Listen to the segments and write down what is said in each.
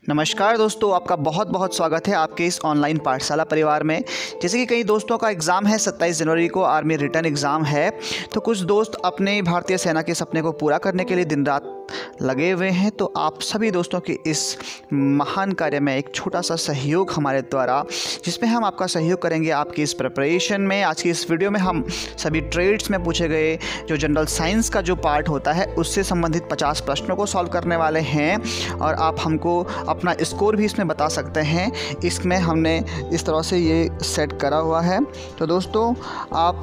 नमस्कार दोस्तों, आपका बहुत बहुत स्वागत है आपके इस ऑनलाइन पाठशाला परिवार में। जैसे कि कई दोस्तों का एग्ज़ाम है 27 जनवरी को, आर्मी रिटर्न एग्ज़ाम है, तो कुछ दोस्त अपने भारतीय सेना के सपने को पूरा करने के लिए दिन रात लगे हुए हैं। तो आप सभी दोस्तों के इस महान कार्य में एक छोटा सा सहयोग हमारे द्वारा, जिसमें हम आपका सहयोग करेंगे आपकी इस प्रिपरेशन में। आज की इस वीडियो में हम सभी ट्रेड्स में पूछे गए जो जनरल साइंस का जो पार्ट होता है उससे संबंधित 50 प्रश्नों को सॉल्व करने वाले हैं और आप हमको अपना स्कोर भी इसमें बता सकते हैं। इसमें हमने इस तरह से ये सेट करा हुआ है। तो दोस्तों, आप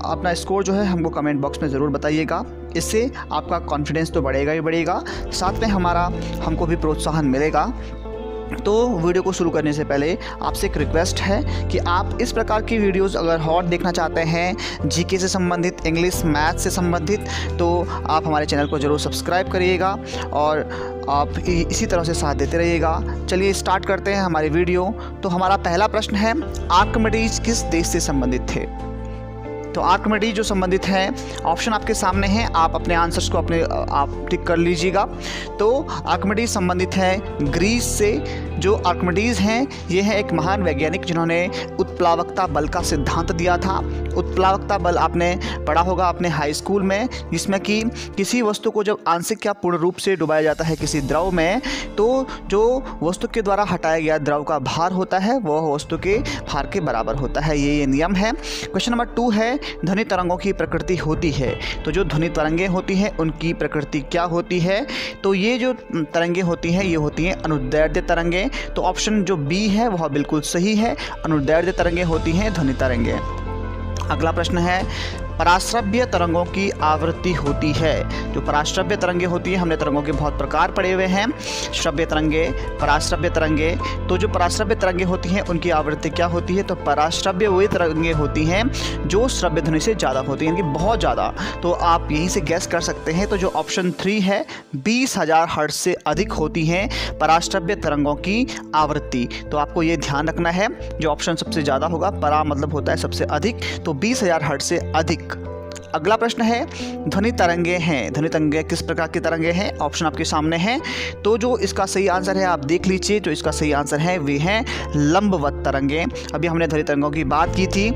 अपना स्कोर जो है हमको कमेंट बॉक्स में ज़रूर बताइएगा। इससे आपका कॉन्फिडेंस तो बढ़ेगा ही बढ़ेगा, साथ में हमको भी प्रोत्साहन मिलेगा। तो वीडियो को शुरू करने से पहले आपसे एक रिक्वेस्ट है कि आप इस प्रकार की वीडियोस अगर और देखना चाहते हैं, जीके से संबंधित, इंग्लिश, मैथ से संबंधित, तो आप हमारे चैनल को ज़रूर सब्सक्राइब करिएगा और आप इसी तरह से साथ देते रहिएगा। चलिए स्टार्ट करते हैं हमारी वीडियो। तो हमारा पहला प्रश्न है, आर्किमिडीज किस देश से संबंधित थे? तो आर्किमिडीज जो संबंधित हैं, ऑप्शन आपके सामने हैं, आप अपने आंसर्स को आप टिक कर लीजिएगा। तो आर्किमिडीज संबंधित है ग्रीस से। जो आर्किमिडीज हैं ये है एक महान वैज्ञानिक जिन्होंने उत्प्लावकता बल का सिद्धांत दिया था। उत्प्लावकता बल आपने पढ़ा होगा अपने हाई स्कूल में, जिसमें कि किसी वस्तु को जब आंशिक या पूर्ण रूप से डुबाया जाता है किसी द्रव में, तो जो वस्तु के द्वारा हटाया गया द्रव का भार होता है वह वस्तु के भार के बराबर होता है। ये नियम है। क्वेश्चन नंबर 2 है, ध्वनि तरंगों की प्रकृति होती है। तो जो ध्वनि तरंगें होती हैं उनकी प्रकृति क्या होती है? तो ये जो तरंगें होती हैं ये होती हैं अनुदैर्ध्य तरंगें। तो ऑप्शन जो बी है वह बिल्कुल सही है, अनुदैर्ध्य तरंगें होती हैं ध्वनि तरंगें। अगला प्रश्न है, पराश्रव्य तरंगों की आवृत्ति होती है। जो पराश्रव्य तरंगें होती हैं, हमने तरंगों के बहुत प्रकार पढ़े हुए हैं, श्रव्य तरंगे, पराश्रव्य तरंगे। तो जो पराश्रव्य तरंगें होती हैं उनकी आवृत्ति क्या होती है? तो पराश्रव्य वही तरंगें होती हैं जो श्रव्य ध्वनि से ज़्यादा होती हैं, इनकी बहुत ज़्यादा। तो आप यहीं से गैस कर सकते हैं। तो जो ऑप्शन 3 है, 20,000 हर्ट्ज से अधिक होती हैं पराश्रव्य तरंगों की आवृत्ति। तो आपको ये ध्यान रखना है, जो ऑप्शन सबसे ज़्यादा होगा, परा मतलब होता है सबसे अधिक, तो 20,000 हर्ट्ज से अधिक। अगला प्रश्न है, ध्वनि तरंगे हैं। ध्वनि तरंगे किस प्रकार की तरंगे हैं? ऑप्शन आपके सामने हैं। तो जो इसका सही आंसर है आप देख लीजिए। जो इसका सही आंसर है वे हैं लंबवत तरंगे। अभी हमने ध्वनि तरंगों की बात की थी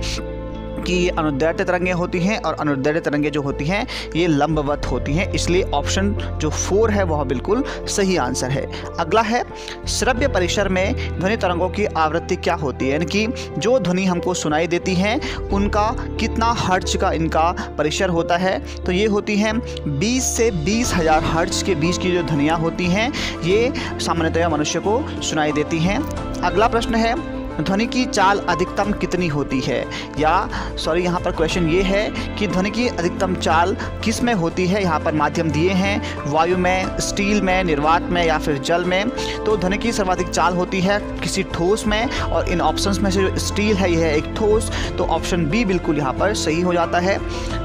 कि ये अनुदैर्ध्य तरंगें होती हैं और अनुदैर्ध्य तरंगें जो होती हैं ये लंबवत होती हैं, इसलिए ऑप्शन जो 4 है वह बिल्कुल सही आंसर है। अगला है, श्रव्य परिसर में ध्वनि तरंगों की आवृत्ति क्या होती है? यानी कि जो ध्वनि हमको सुनाई देती हैं उनका कितना हर्ट्ज का इनका परिसर होता है? तो ये होती हैं 20 से 20,000 हर्ट्ज के बीच की जो ध्वनियाँ होती हैं ये सामान्यतया मनुष्य को सुनाई देती हैं। अगला प्रश्न है, ध्वनि की चाल अधिकतम कितनी होती है? यहाँ पर क्वेश्चन ये है कि ध्वनि की अधिकतम चाल किस में होती है? यहाँ पर माध्यम दिए हैं, वायु में, स्टील में, निर्वात में या फिर जल में। तो ध्वनि की सर्वाधिक चाल होती है किसी ठोस में, और इन ऑप्शंस में से जो स्टील है यह है एक ठोस, तो ऑप्शन बी बिल्कुल यहाँ पर सही हो जाता है।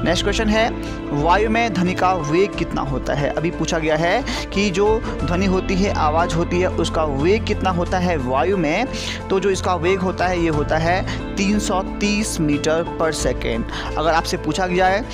नेक्स्ट क्वेश्चन है, वायु में ध्वनि का वेग कितना होता है? अभी पूछा गया है कि जो ध्वनि होती है, आवाज़ होती है, उसका वेग कितना होता है वायु में? तो जो इसका वेग होता है ये होता है 330 मीटर पर सेकेंड। अगर आपसे पूछा गया है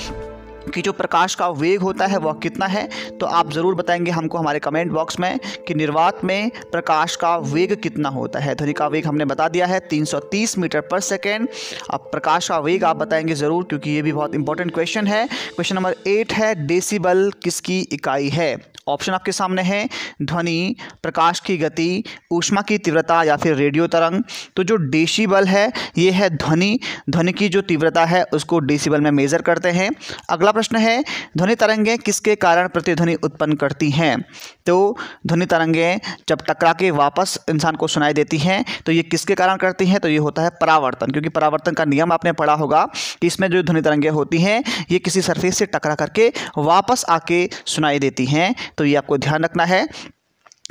कि जो प्रकाश का वेग होता है वह कितना है, तो आप ज़रूर बताएंगे हमको हमारे कमेंट बॉक्स में कि निर्वात में प्रकाश का वेग कितना होता है। ध्वनि का वेग हमने बता दिया है 330 मीटर पर सेकेंड। अब प्रकाश का वेग आप बताएंगे ज़रूर, क्योंकि ये भी बहुत इंपॉर्टेंट क्वेश्चन है। क्वेश्चन नंबर 8 है, डेसिबल किसकी इकाई है? ऑप्शन आपके सामने है, ध्वनि, प्रकाश की गति, ऊष्मा की तीव्रता या फिर रेडियो तरंग। तो जो डेसिबल है ये है ध्वनि की जो तीव्रता है उसको डेसिबल में मेज़र करते हैं। अगला प्रश्न है, ध्वनि तरंगें किसके कारण प्रतिध्वनि उत्पन्न करती हैं? तो ध्वनि तरंगें जब टकरा के वापस इंसान को सुनाई देती हैं तो ये किसके कारण करती हैं? तो ये होता है परावर्तन, क्योंकि परावर्तन का नियम आपने पढ़ा होगा कि इसमें जो ध्वनि तरंगें होती हैं ये किसी सरफेस से टकरा करके वापस आके सुनाई देती हैं। तो ये आपको ध्यान रखना है।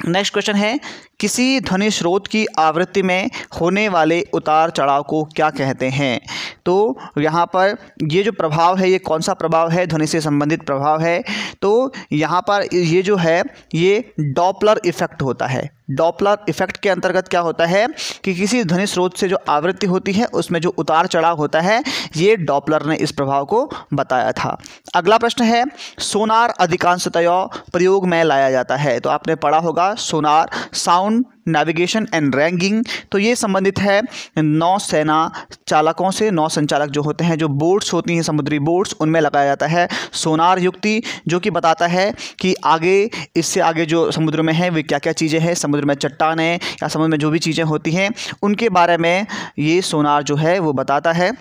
नेक्स्ट क्वेश्चन है, किसी ध्वनि स्रोत की आवृत्ति में होने वाले उतार चढ़ाव को क्या कहते हैं? तो यहाँ पर ये जो प्रभाव है, ये कौन सा प्रभाव है? ध्वनि से संबंधित प्रभाव है। तो यहाँ पर ये जो है ये डॉपलर इफेक्ट होता है। डॉपलर इफेक्ट के अंतर्गत क्या होता है कि किसी ध्वनि स्रोत से जो आवृत्ति होती है उसमें जो उतार चढ़ाव होता है, ये डॉपलर ने इस प्रभाव को बताया था। अगला प्रश्न है, सोनार अधिकांशतया प्रयोग में लाया जाता है। तो आपने पढ़ा होगा सोनार, साउंड नेविगेशन एंड रैंगिंग। तो ये संबंधित है नौसेना चालकों से। नौ संचालक जो होते हैं, जो बोट्स होती हैं, समुद्री बोट्स, उनमें लगाया जाता है सोनार युक्ति, जो कि बताता है कि आगे, इससे आगे जो समुद्र में है वे क्या क्या चीज़ें हैं, समुद्र में चट्टानें या समुद्र में जो भी चीज़ें होती हैं उनके बारे में ये सोनार जो है वो बताता है।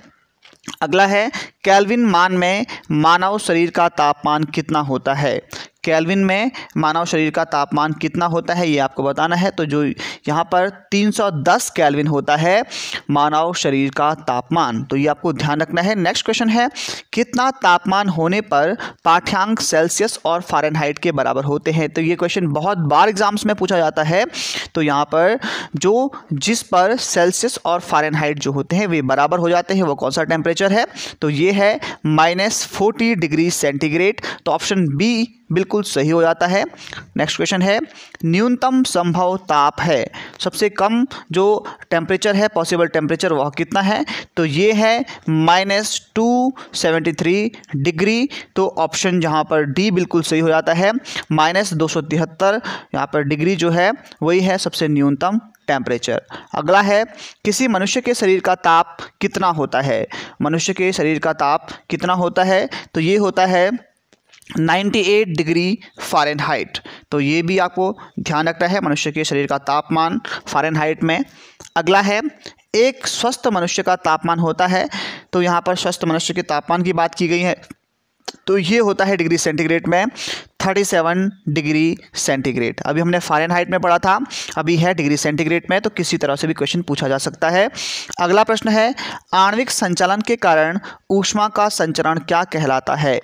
अगला है, केल्विन मान में मानव शरीर का तापमान कितना होता है? केल्विन में मानव शरीर का तापमान कितना होता है ये आपको बताना है। तो जो यहाँ पर 310 केल्विन होता है मानव शरीर का तापमान, तो ये आपको ध्यान रखना है। नेक्स्ट क्वेश्चन है, कितना तापमान होने पर पाठ्यांक सेल्सियस और फ़ारेनहाइट के बराबर होते हैं? तो ये क्वेश्चन बहुत बार एग्जाम्स में पूछा जाता है। तो यहाँ पर जिस पर सेल्सियस और फ़ारेनहाइट जो होते हैं वे बराबर हो जाते हैं, वो कौन सा टेम्परेचर है? तो ये है -40 डिग्री सेंटीग्रेड। तो ऑप्शन बी बिल्कुल सही हो जाता है। नेक्स्ट क्वेश्चन है, न्यूनतम संभव ताप है, सबसे कम जो टेम्परेचर है, पॉसिबल टेम्परेचर, वह कितना है? तो ये है -273 डिग्री। तो ऑप्शन जहाँ पर डी बिल्कुल सही हो जाता है। -273 यहाँ पर डिग्री जो है वही है सबसे न्यूनतम टेम्परेचर। अगला है, किसी मनुष्य के शरीर का ताप कितना होता है? मनुष्य के शरीर का ताप कितना होता है? तो ये होता है 98 डिग्री फ़ारेनहाइट। तो ये भी आपको ध्यान रखना है, मनुष्य के शरीर का तापमान फ़ारेनहाइट में। अगला है, एक स्वस्थ मनुष्य का तापमान होता है। तो यहाँ पर स्वस्थ मनुष्य के तापमान की बात की गई है। तो ये होता है डिग्री सेंटीग्रेड में 37 डिग्री सेंटीग्रेड। अभी हमने फ़ारेनहाइट में पढ़ा था, अभी है डिग्री सेंटीग्रेड में। तो किसी तरह से भी क्वेश्चन पूछा जा सकता है। अगला प्रश्न है, आणविक संचालन के कारण ऊष्मा का संचरण क्या कहलाता है?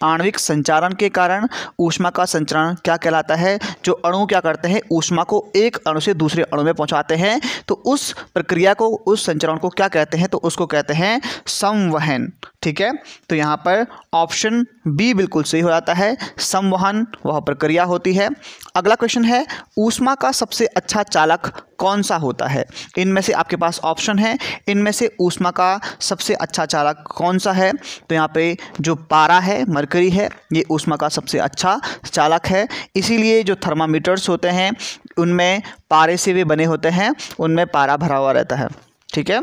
आणविक संचारण के कारण ऊष्मा का संचरण क्या कहलाता है? जो अणु क्या करते हैं, ऊष्मा को एक अणु से दूसरे अणु में पहुंचाते हैं, तो उस प्रक्रिया को, उस संचरण को क्या कहते हैं? तो उसको कहते हैं संवहन। ठीक है, तो यहाँ पर ऑप्शन बी बिल्कुल सही हो जाता है, संवहन वह प्रक्रिया होती है। अगला क्वेश्चन है, ऊष्मा का सबसे अच्छा चालक कौन सा होता है? इनमें से आपके पास ऑप्शन है, इनमें से ऊष्मा का सबसे अच्छा चालक कौन सा है? तो यहाँ पे जो पारा है, मरकरी है, ये ऊष्मा का सबसे अच्छा चालक है। इसीलिए जो थर्मामीटर्स होते हैं उनमें पारे से वे बने होते हैं, उनमें पारा भरा हुआ रहता है। ठीक है।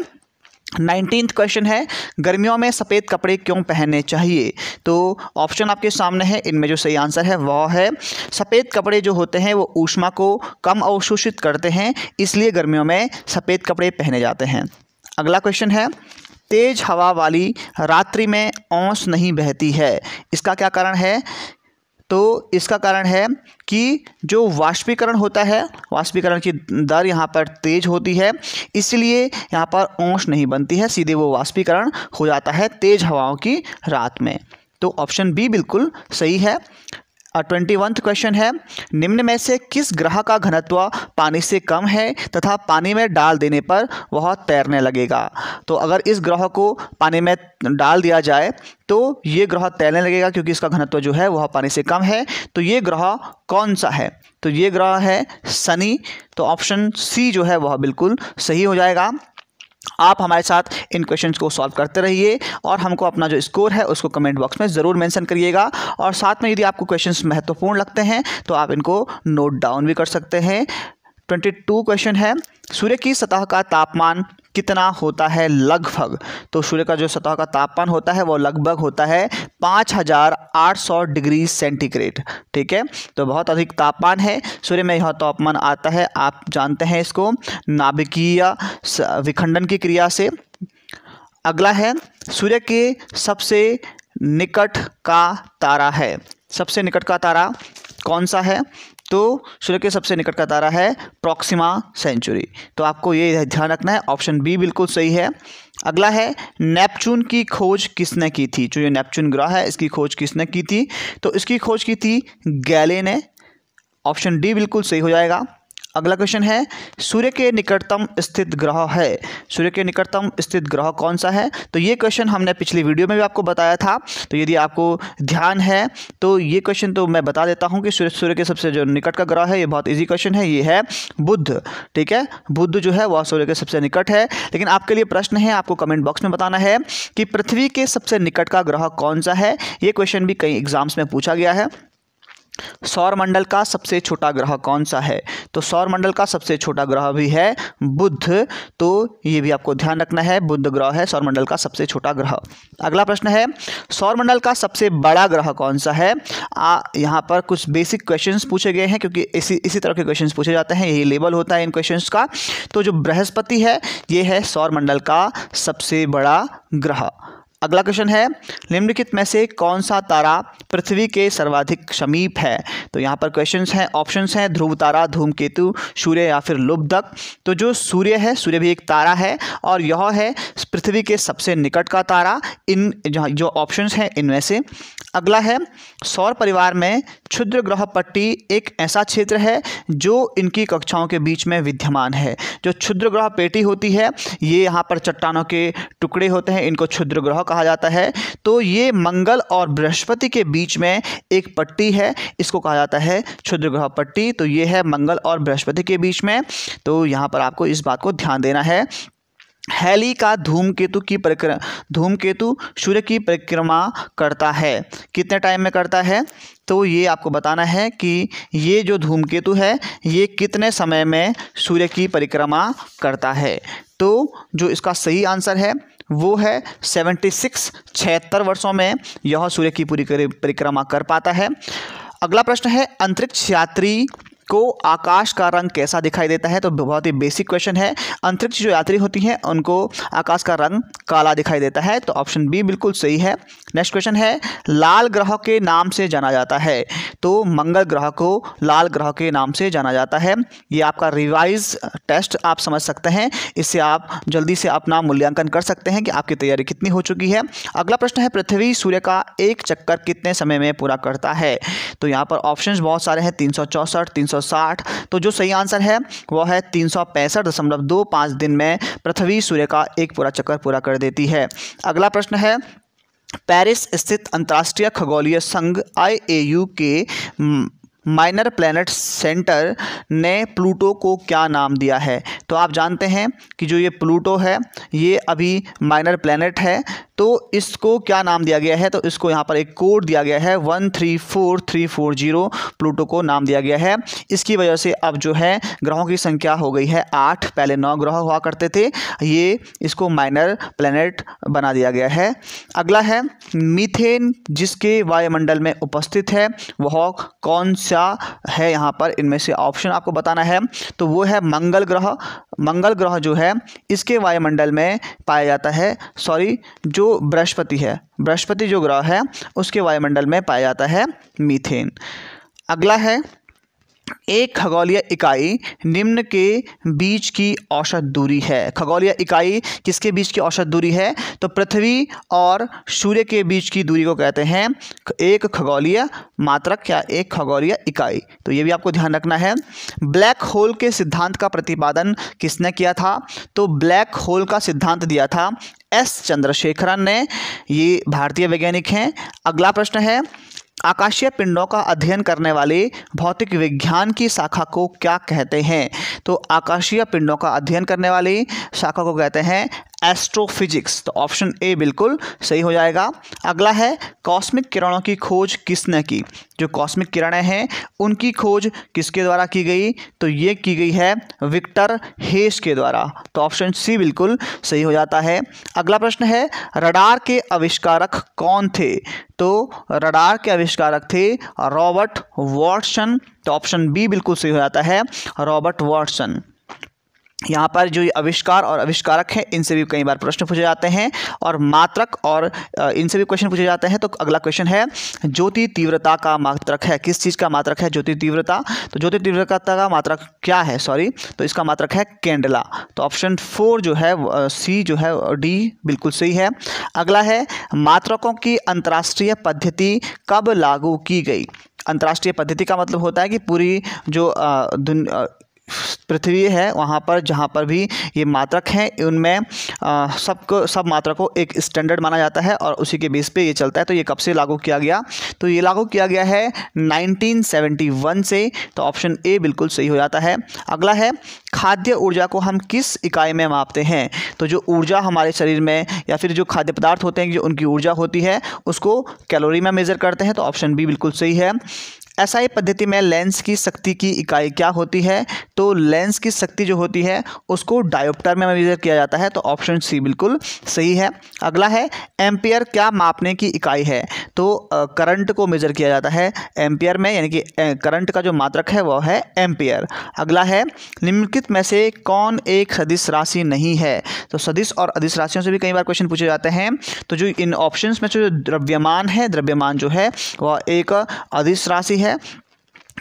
19th क्वेश्चन है, गर्मियों में सफ़ेद कपड़े क्यों पहनने चाहिए? तो ऑप्शन आपके सामने है, इनमें जो सही आंसर है वह है, सफ़ेद कपड़े जो होते हैं वो ऊष्मा को कम अवशोषित करते हैं, इसलिए गर्मियों में सफ़ेद कपड़े पहने जाते हैं। अगला क्वेश्चन है, तेज हवा वाली रात्रि में औंस नहीं बहती है, इसका क्या कारण है? तो इसका कारण है कि जो वाष्पीकरण होता है, वाष्पीकरण की दर यहाँ पर तेज होती है, इसलिए यहाँ पर औंस नहीं बनती है, सीधे वो वाष्पीकरण हो जाता है तेज हवाओं की रात में। तो ऑप्शन बी बिल्कुल सही है। 21th क्वेश्चन है, निम्न में से किस ग्रह का घनत्व पानी से कम है तथा पानी में डाल देने पर वह तैरने लगेगा? तो अगर इस ग्रह को पानी में डाल दिया जाए तो ये ग्रह तैरने लगेगा, क्योंकि इसका घनत्व जो है वह पानी से कम है। तो ये ग्रह कौन सा है? तो ये ग्रह है शनि। तो ऑप्शन सी जो है वह बिल्कुल सही हो जाएगा। आप हमारे साथ इन क्वेश्चंस को सॉल्व करते रहिए और हमको अपना जो स्कोर है उसको कमेंट बॉक्स में ज़रूर मेंशन करिएगा। और साथ में यदि आपको क्वेश्चंस महत्वपूर्ण लगते हैं तो आप इनको नोट डाउन भी कर सकते हैं। 22 क्वेश्चन है, सूर्य की सतह का तापमान कितना होता है लगभग? तो सूर्य का जो सतह का तापमान होता है वो लगभग होता है 5800 डिग्री सेंटीग्रेड। ठीक है, तो बहुत अधिक तापमान है सूर्य में। यह तापमान आता है, आप जानते हैं इसको, नाभिकीय विखंडन की क्रिया से। अगला है, सूर्य के सबसे निकट का तारा है, सबसे निकट का तारा कौन सा है? तो सूर्य के सबसे निकट का तारा है प्रॉक्सिमा सेंचुरी। तो आपको ये ध्यान रखना है, ऑप्शन बी बिल्कुल सही है। अगला है, नेपच्यून की खोज किसने की थी? जो ये नेपच्यून ग्रह है इसकी खोज किसने की थी? तो इसकी खोज की थी गैले ने। ऑप्शन डी बिल्कुल सही हो जाएगा। अगला क्वेश्चन है, सूर्य के निकटतम स्थित ग्रह है। सूर्य के निकटतम स्थित ग्रह कौन सा है? तो ये क्वेश्चन हमने पिछली वीडियो में भी आपको बताया था, तो यदि आपको ध्यान है तो ये क्वेश्चन तो मैं बता देता हूँ कि सूर्य के सबसे जो निकट का ग्रह है, ये बहुत इजी क्वेश्चन है, ये है बुध। ठीक है, बुध जो है वह सूर्य के सबसे निकट है। लेकिन आपके लिए प्रश्न है, आपको कमेंट बॉक्स में बताना है कि पृथ्वी के सबसे निकट का ग्रह कौन सा है। ये क्वेश्चन भी कई एग्जाम्स में पूछा गया है। सौर मंडल का सबसे छोटा ग्रह कौन सा है? तो सौर मंडल का सबसे छोटा ग्रह भी है बुध, तो ये भी आपको ध्यान रखना है, बुध ग्रह है सौर मंडल का सबसे छोटा ग्रह। अगला प्रश्न है, सौर मंडल का सबसे बड़ा ग्रह कौन सा है? यहाँ पर कुछ बेसिक क्वेश्चंस पूछे गए हैं, क्योंकि इसी तरह के क्वेश्चंस पूछे जाते हैं, यही लेवल होता है इन क्वेश्चंस का। तो जो बृहस्पति है ये है सौर मंडल का सबसे बड़ा ग्रह। अगला क्वेश्चन है, निम्नलिखित में से कौन सा तारा पृथ्वी के सर्वाधिक समीप है? तो यहाँ पर क्वेश्चंस हैं, ऑप्शंस हैं, ध्रुव तारा, धूमकेतु, सूर्य या फिर लुब्धक। तो जो सूर्य है, सूर्य भी एक तारा है और यह है पृथ्वी के सबसे निकट का तारा इन जो ऑप्शंस हैं इनमें से। अगला है, सौर परिवार में क्षुद्र ग्रह पट्टी एक ऐसा क्षेत्र है जो इनकी कक्षाओं के बीच में विद्यमान है। जो क्षुद्र ग्रह पेटी होती है, ये यहाँ पर चट्टानों के टुकड़े होते हैं, इनको क्षुद्र ग्रह कहा जाता है। तो ये मंगल और बृहस्पति के बीच में एक पट्टी है, इसको कहा जाता है क्षुद्र ग्रह पट्टी। तो ये है मंगल और बृहस्पति के बीच में। तो यहाँ पर आपको इस बात को ध्यान देना है। हैली का धूमकेतु सूर्य की परिक्रमा करता है, कितने टाइम में करता है? तो ये आपको बताना है कि ये जो धूमकेतु है ये कितने समय में सूर्य की परिक्रमा करता है। तो जो इसका सही आंसर है वो है 76 वर्षों में यह सूर्य की पूरी परिक्रमा कर पाता है। अगला प्रश्न है, अंतरिक्ष यात्री को आकाश का रंग कैसा दिखाई देता है? तो बहुत ही बेसिक क्वेश्चन है। अंतरिक्ष जो यात्री होती हैं उनको आकाश का रंग काला दिखाई देता है, तो ऑप्शन बी बिल्कुल सही है। नेक्स्ट क्वेश्चन है, लाल ग्रह के नाम से जाना जाता है। तो मंगल ग्रह को लाल ग्रह के नाम से जाना जाता है। ये आपका रिवाइज टेस्ट आप समझ सकते हैं, इससे आप जल्दी से अपना मूल्यांकन कर सकते हैं कि आपकी तैयारी कितनी हो चुकी है। अगला प्रश्न है, पृथ्वी सूर्य का एक चक्कर कितने समय में पूरा करता है? तो यहाँ पर ऑप्शंस बहुत सारे हैं, 364, 360। तो जो सही आंसर है वह है 365.25 दिन में पृथ्वी सूर्य का एक पूरा चक्कर पूरा कर देती है। अगला प्रश्न है, पेरिस स्थित अंतर्राष्ट्रीय खगोलीय संघ IAU के माइनर प्लैनेट सेंटर ने प्लूटो को क्या नाम दिया है? तो आप जानते हैं कि जो ये प्लूटो है ये अभी माइनर प्लैनेट है, तो इसको क्या नाम दिया गया है? तो इसको यहाँ पर एक कोड दिया गया है 134340, प्लूटो को नाम दिया गया है। इसकी वजह से अब जो है ग्रहों की संख्या हो गई है 8, पहले 9 ग्रह हुआ करते थे, ये इसको माइनर प्लैनेट बना दिया गया है। अगला है, मीथेन जिसके वायुमंडल में उपस्थित है वह कौन सा है? यहाँ पर इनमें से ऑप्शन आपको बताना है। तो वो है मंगल ग्रह। मंगल ग्रह जो है इसके वायुमंडल में पाया जाता है, जो बृहस्पति है, बृहस्पति जो ग्रह है उसके वायुमंडल में पाया जाता है मीथेन। अगला है, एक खगोलीय इकाई निम्न के बीच की औसत दूरी है। खगोलीय इकाई किसके बीच की औसत दूरी है? तो पृथ्वी और सूर्य के बीच की दूरी को कहते हैं एक खगोलीय मात्रक या एक खगोलीय इकाई। तो ये भी आपको ध्यान रखना है। ब्लैक होल के सिद्धांत का प्रतिपादन किसने किया था? तो ब्लैक होल का सिद्धांत दिया था S चंद्रशेखरन ने, ये भारतीय वैज्ञानिक हैं। अगला प्रश्न है, आकाशीय पिंडों का अध्ययन करने वाले भौतिक विज्ञान की शाखा को क्या कहते हैं? तो आकाशीय पिंडों का अध्ययन करने वाली शाखा को कहते हैं एस्ट्रोफिजिक्स। तो ऑप्शन ए बिल्कुल सही हो जाएगा। अगला है, कॉस्मिक किरणों की खोज किसने की? जो कॉस्मिक किरणें हैं उनकी खोज किसके द्वारा की गई? तो ये की गई है विक्टर हेस के द्वारा। तो ऑप्शन सी बिल्कुल सही हो जाता है। अगला प्रश्न है, रडार के आविष्कारक कौन थे? तो रडार के आविष्कारक थे रॉबर्ट वॉटसन। तो ऑप्शन बी बिल्कुल सही हो जाता है, रॉबर्ट वॉटसन। यहाँ पर जो आविष्कार और आविष्कारक हैं इनसे भी कई बार प्रश्न पूछे जाते हैं, और मात्रक और इनसे भी क्वेश्चन पूछे जाते हैं। तो अगला क्वेश्चन है, ज्योति तीव्रता का मात्रक है, किस चीज़ का मात्रक है ज्योति तीव्रता? तो ज्योति तीव्रता का मात्रक क्या है? तो इसका मात्रक है कैंडला। तो ऑप्शन 4 जो है सी जो है डी बिल्कुल सही है। अगला है, मात्रकों की अंतर्राष्ट्रीय पद्धति कब लागू की गई? अंतर्राष्ट्रीय पद्धति का मतलब होता है कि पूरी जो पृथ्वी है वहाँ पर जहाँ पर भी ये मात्रक हैं उनमें सब मात्रा को एक स्टैंडर्ड माना जाता है और उसी के बेस पे ये चलता है। तो ये कब से लागू किया गया? तो ये लागू किया गया है 1971 से। तो ऑप्शन ए बिल्कुल सही हो जाता है। अगला है, खाद्य ऊर्जा को हम किस इकाई में मापते हैं? तो जो ऊर्जा हमारे शरीर में या फिर जो खाद्य पदार्थ होते हैं जो उनकी ऊर्जा होती है उसको कैलोरी में मेज़र करते हैं। तो ऑप्शन बी बिल्कुल सही है। एसआई पद्धति में लेंस की शक्ति की इकाई क्या होती है? तो लेंस की शक्ति जो होती है उसको डायोप्टर में मेजर किया जाता है। तो ऑप्शन सी बिल्कुल सही है। अगला है, एम्पियर क्या मापने की इकाई है? तो करंट को मेजर किया जाता है एम्पियर में, यानी कि करंट का जो मात्रक है वह है एम्पियर। अगला है, निम्नलिखित में से कौन एक सदिश राशि नहीं है? तो सदिश और अदिश राशियों से भी कई बार क्वेश्चन पूछे जाते हैं। तो जो इन ऑप्शंस में जो द्रव्यमान है, द्रव्यमान जो है वह एक अदिश राशि है,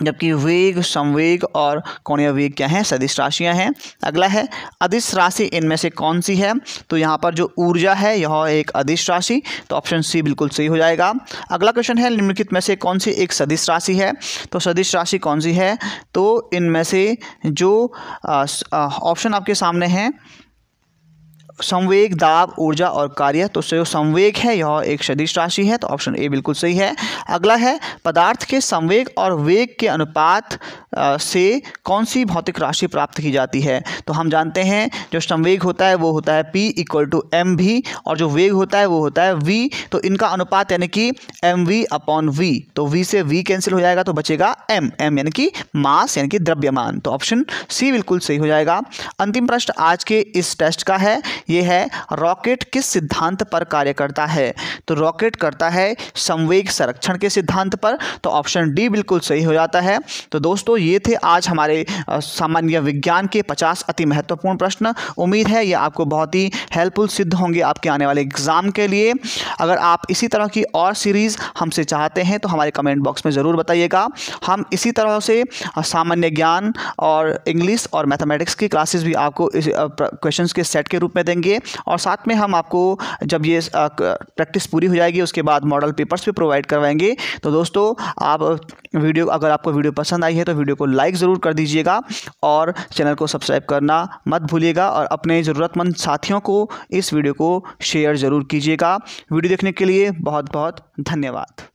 जबकि वेग, संवेग और कोणीय वेग क्या हैं? सदिश राशियां हैं। अगला है, अदिश राशि इनमें से कौन सी है? तो यहाँ पर जो ऊर्जा है यह एक अदिश राशि। तो ऑप्शन सी बिल्कुल सही हो जाएगा। अगला क्वेश्चन है, निम्नलिखित में से कौन सी एक सदिश राशि है? तो सदिश राशि कौन सी है? तो इनमें से जो ऑप्शन आपके सामने हैं, संवेग, दाब, ऊर्जा और कार्य, तो जो संवेग है यह एक सदिश राशि है। तो ऑप्शन ए बिल्कुल सही है। अगला है, पदार्थ के संवेग और वेग के अनुपात से कौन सी भौतिक राशि प्राप्त की जाती है? तो हम जानते हैं जो संवेग होता है वो होता है P = mv और जो वेग होता है वो होता है v। तो इनका अनुपात यानी कि mv/v। तो v से v कैंसिल हो जाएगा तो बचेगा m यानी कि मास यानी कि द्रव्यमान। तो ऑप्शन सी बिल्कुल सही हो जाएगा। अंतिम प्रश्न आज के इस टेस्ट का है, ये है, रॉकेट किस सिद्धांत पर कार्य करता है? तो रॉकेट करता है संवेग संरक्षण के सिद्धांत पर। तो ऑप्शन डी बिल्कुल सही हो जाता है। तो दोस्तों ये थे आज हमारे सामान्य विज्ञान के 50 अति महत्वपूर्ण प्रश्न। उम्मीद है ये आपको बहुत ही हेल्पफुल सिद्ध होंगे आपके आने वाले एग्जाम के लिए। अगर आप इसी तरह की और सीरीज़ हमसे चाहते हैं तो हमारे कमेंट बॉक्स में ज़रूर बताइएगा। हम इसी तरह से सामान्य ज्ञान और इंग्लिश और मैथमेटिक्स की क्लासेस भी आपको इस क्वेश्चंस के सेट के रूप में देंगे और साथ में हम आपको जब ये प्रैक्टिस पूरी हो जाएगी उसके बाद मॉडल पेपर्स भी प्रोवाइड करवाएंगे। तो दोस्तों अगर आपको वीडियो पसंद आई है तो वीडियो को लाइक ज़रूर कर दीजिएगा और चैनल को सब्सक्राइब करना मत भूलिएगा और अपने ज़रूरतमंद साथियों को इस वीडियो को शेयर ज़रूर कीजिएगा। वीडियो देखने के लिए बहुत बहुत धन्यवाद।